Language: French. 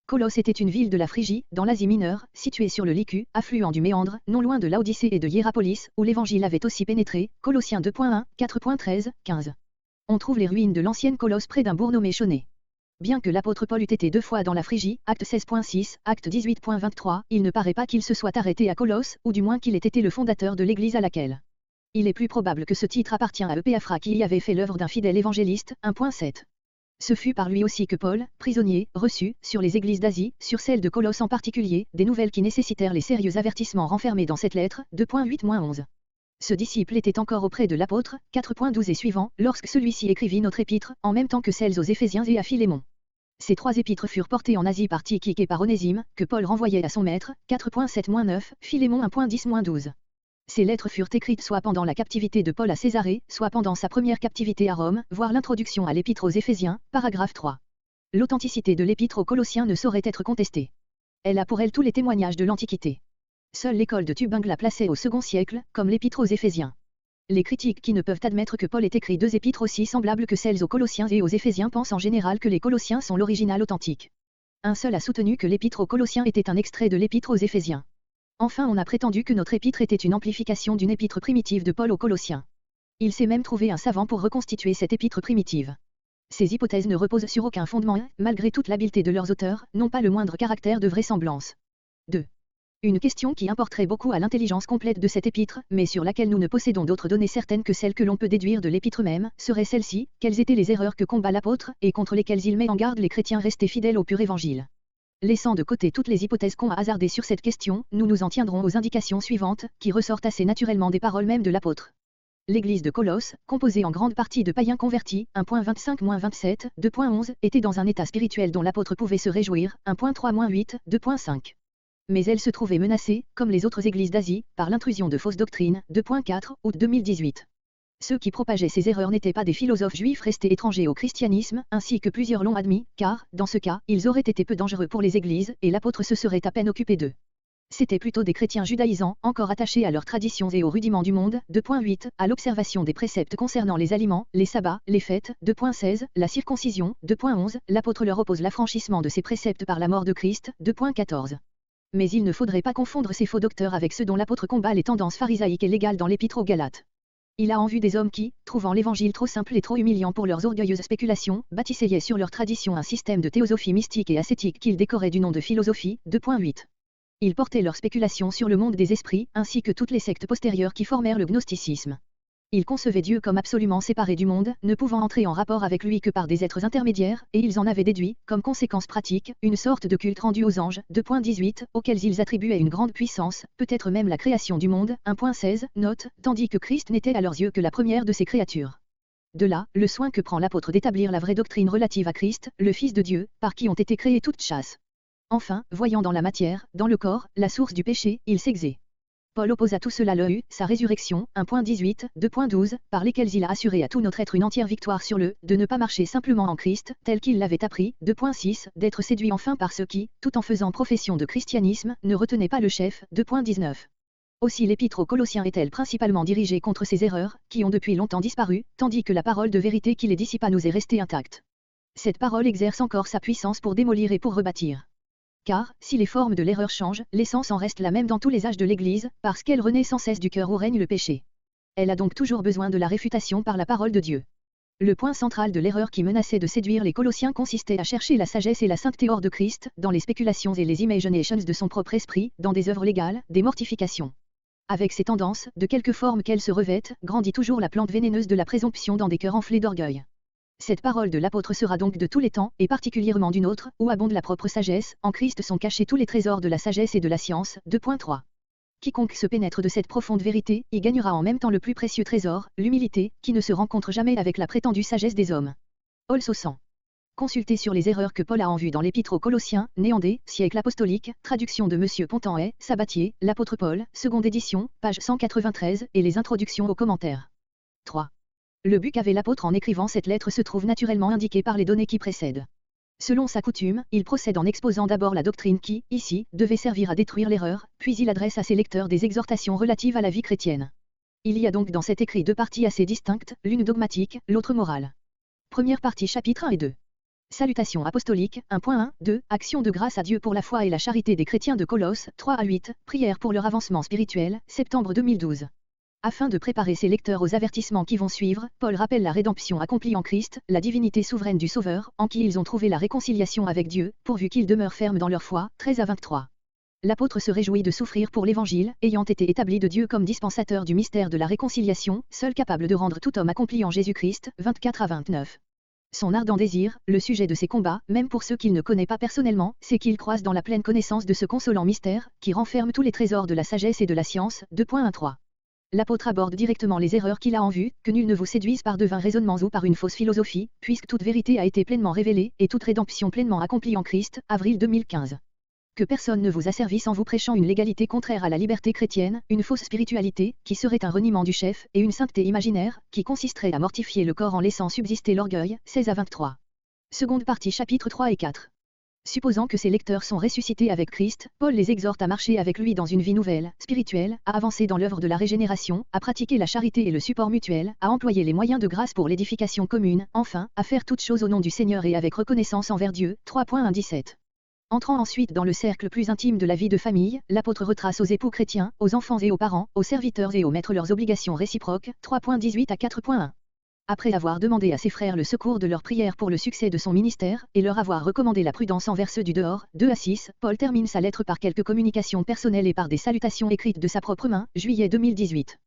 Colosse était une ville de la Phrygie, dans l'Asie mineure, située sur le Lycus, affluent du Méandre, non loin de Laodicée et de Hiérapolis, où l'Évangile avait aussi pénétré. Colossiens 2.1, 4.13, 15. On trouve les ruines de l'ancienne Colosse près d'un bourg nommé Chaunet. Bien que l'apôtre Paul eût été 2 fois dans la Phrygie, acte 16.6, acte 18.23, il ne paraît pas qu'il se soit arrêté à Colosse, ou du moins qu'il ait été le fondateur de l'église à laquelle. Il est plus probable que ce titre appartient à Epéaphra qui y avait fait l'œuvre d'un fidèle évangéliste. 1.7. Ce fut par lui aussi que Paul, prisonnier, reçut, sur les églises d'Asie, sur celle de Colosse en particulier, des nouvelles qui nécessitèrent les sérieux avertissements renfermés dans cette lettre. 2.8-11. Ce disciple était encore auprès de l'apôtre, 4.12 et suivant, lorsque celui-ci écrivit notre épître, en même temps que celles aux Éphésiens et à Philémon. Ces 3 épîtres furent portés en Asie par Tychique et par Onésime, que Paul renvoyait à son maître, 4.7-9, Philémon 1.10-12. Ces lettres furent écrites soit pendant la captivité de Paul à Césarée, soit pendant sa première captivité à Rome, voir l'introduction à l'épître aux Éphésiens, paragraphe 3. L'authenticité de l'épître aux Colossiens ne saurait être contestée. Elle a pour elle tous les témoignages de l'Antiquité. Seule l'école de Tubingue la plaçait au second siècle, comme l'épître aux Éphésiens. Les critiques qui ne peuvent admettre que Paul ait écrit 2 épîtres aussi semblables que celles aux Colossiens et aux Éphésiens pensent en général que les Colossiens sont l'original authentique. Un seul a soutenu que l'épître aux Colossiens était un extrait de l'épître aux Éphésiens. Enfin on a prétendu que notre épître était une amplification d'une épître primitive de Paul aux Colossiens. Il s'est même trouvé un savant pour reconstituer cette épître primitive. Ces hypothèses ne reposent sur aucun fondement et, malgré toute l'habileté de leurs auteurs, n'ont pas le moindre caractère de vraisemblance. 2. Une question qui importerait beaucoup à l'intelligence complète de cette épître, mais sur laquelle nous ne possédons d'autres données certaines que celles que l'on peut déduire de l'épître même, serait celle-ci: quelles étaient les erreurs que combat l'apôtre, et contre lesquelles il met en garde les chrétiens restés fidèles au pur évangile. Laissant de côté toutes les hypothèses qu'on a hasardées sur cette question, nous nous en tiendrons aux indications suivantes, qui ressortent assez naturellement des paroles mêmes de l'apôtre. L'église de Colosse, composée en grande partie de païens convertis, 1.25-27, 2.11, était dans un état spirituel dont l'apôtre pouvait se réjouir, 1.3-8, 2.5. Mais elle se trouvait menacée, comme les autres églises d'Asie, par l'intrusion de fausses doctrines, 2.4, août 2018. Ceux qui propageaient ces erreurs n'étaient pas des philosophes juifs restés étrangers au christianisme, ainsi que plusieurs l'ont admis, car, dans ce cas, ils auraient été peu dangereux pour les églises, et l'apôtre se serait à peine occupé d'eux. C'étaient plutôt des chrétiens judaïsants, encore attachés à leurs traditions et aux rudiments du monde, 2.8, à l'observation des préceptes concernant les aliments, les sabbats, les fêtes, 2.16, la circoncision, 2.11, l'apôtre leur oppose l'affranchissement de ces préceptes par la mort de Christ, 2.14. Mais il ne faudrait pas confondre ces faux docteurs avec ceux dont l'apôtre combat les tendances pharisaïques et légales dans l'épître aux Galates. Il a en vue des hommes qui, trouvant l'évangile trop simple et trop humiliant pour leurs orgueilleuses spéculations, bâtissaient sur leur tradition un système de théosophie mystique et ascétique qu'ils décoraient du nom de philosophie, 2.8. Ils portaient leurs spéculations sur le monde des esprits, ainsi que toutes les sectes postérieures qui formèrent le gnosticisme. Ils concevaient Dieu comme absolument séparé du monde, ne pouvant entrer en rapport avec lui que par des êtres intermédiaires, et ils en avaient déduit, comme conséquence pratique, une sorte de culte rendu aux anges, 2.18, auxquels ils attribuaient une grande puissance, peut-être même la création du monde, 1.16, note, tandis que Christ n'était à leurs yeux que la première de ses créatures. De là, le soin que prend l'apôtre d'établir la vraie doctrine relative à Christ, le Fils de Dieu, par qui ont été créées toutes chasses. Enfin, voyant dans la matière, dans le corps, la source du péché, il s'exait. Paul oppose à tout cela le sa résurrection, 1.18, 2.12, par lesquels il a assuré à tout notre être une entière victoire sur de ne pas marcher simplement en Christ, tel qu'il l'avait appris, 2.6, d'être séduit enfin par ceux qui, tout en faisant profession de christianisme, ne retenaient pas le chef, 2.19. Aussi l'épître aux Colossiens est-elle principalement dirigée contre ces erreurs, qui ont depuis longtemps disparu, tandis que la parole de vérité qui les dissipa nous est restée intacte. Cette parole exerce encore sa puissance pour démolir et pour rebâtir. Car, si les formes de l'erreur changent, l'essence en reste la même dans tous les âges de l'Église, parce qu'elle renaît sans cesse du cœur où règne le péché. Elle a donc toujours besoin de la réfutation par la parole de Dieu. Le point central de l'erreur qui menaçait de séduire les Colossiens consistait à chercher la sagesse et la sainteté hors de Christ, dans les spéculations et les imaginations de son propre esprit, dans des œuvres légales, des mortifications. Avec ces tendances, de quelque forme qu'elles se revêtent, grandit toujours la plante vénéneuse de la présomption dans des cœurs enflés d'orgueil. Cette parole de l'apôtre sera donc de tous les temps, et particulièrement d'une autre, où abonde la propre sagesse, en Christ sont cachés tous les trésors de la sagesse et de la science, 2.3. Quiconque se pénètre de cette profonde vérité, y gagnera en même temps le plus précieux trésor, l'humilité, qui ne se rencontre jamais avec la prétendue sagesse des hommes. Also 100. Consultez sur les erreurs que Paul a en vue dans l'épître aux Colossiens, Néandé, siècle apostolique, traduction de M. Pontanhay, Sabatier, l'apôtre Paul, seconde édition, page 193, et les introductions aux commentaires. 3. Le but qu'avait l'apôtre en écrivant cette lettre se trouve naturellement indiqué par les données qui précèdent. Selon sa coutume, il procède en exposant d'abord la doctrine qui, ici, devait servir à détruire l'erreur, puis il adresse à ses lecteurs des exhortations relatives à la vie chrétienne. Il y a donc dans cet écrit 2 parties assez distinctes, l'une dogmatique, l'autre morale. Première partie chapitre 1 et 2. Salutations apostoliques, 1.1, 2, action de grâce à Dieu pour la foi et la charité des chrétiens de Colosse, 3 à 8, prière pour leur avancement spirituel, septembre 2012. Afin de préparer ses lecteurs aux avertissements qui vont suivre, Paul rappelle la rédemption accomplie en Christ, la divinité souveraine du Sauveur, en qui ils ont trouvé la réconciliation avec Dieu, pourvu qu'ils demeurent fermes dans leur foi, 13 à 23. L'apôtre se réjouit de souffrir pour l'Évangile, ayant été établi de Dieu comme dispensateur du mystère de la réconciliation, seul capable de rendre tout homme accompli en Jésus-Christ, 24 à 29. Son ardent désir, le sujet de ses combats, même pour ceux qu'il ne connaît pas personnellement, c'est qu'il croise dans la pleine connaissance de ce consolant mystère, qui renferme tous les trésors de la sagesse et de la science, 2.13. L'apôtre aborde directement les erreurs qu'il a en vue, que nul ne vous séduise par de vains raisonnements ou par une fausse philosophie, puisque toute vérité a été pleinement révélée, et toute rédemption pleinement accomplie en Christ, avril 2015. Que personne ne vous asservisse en vous prêchant une légalité contraire à la liberté chrétienne, une fausse spiritualité, qui serait un reniement du chef, et une sainteté imaginaire, qui consisterait à mortifier le corps en laissant subsister l'orgueil, 16 à 23. Seconde partie chapitres 3 et 4. Supposant que ses lecteurs sont ressuscités avec Christ, Paul les exhorte à marcher avec lui dans une vie nouvelle, spirituelle, à avancer dans l'œuvre de la régénération, à pratiquer la charité et le support mutuel, à employer les moyens de grâce pour l'édification commune, enfin, à faire toutes choses au nom du Seigneur et avec reconnaissance envers Dieu, 3.17. Entrant ensuite dans le cercle plus intime de la vie de famille, l'apôtre retrace aux époux chrétiens, aux enfants et aux parents, aux serviteurs et aux maîtres leurs obligations réciproques, 3.18 à 4.1. Après avoir demandé à ses frères le secours de leur prière pour le succès de son ministère, et leur avoir recommandé la prudence envers ceux du dehors, 2 à 6, Paul termine sa lettre par quelques communications personnelles et par des salutations écrites de sa propre main, juillet 2018.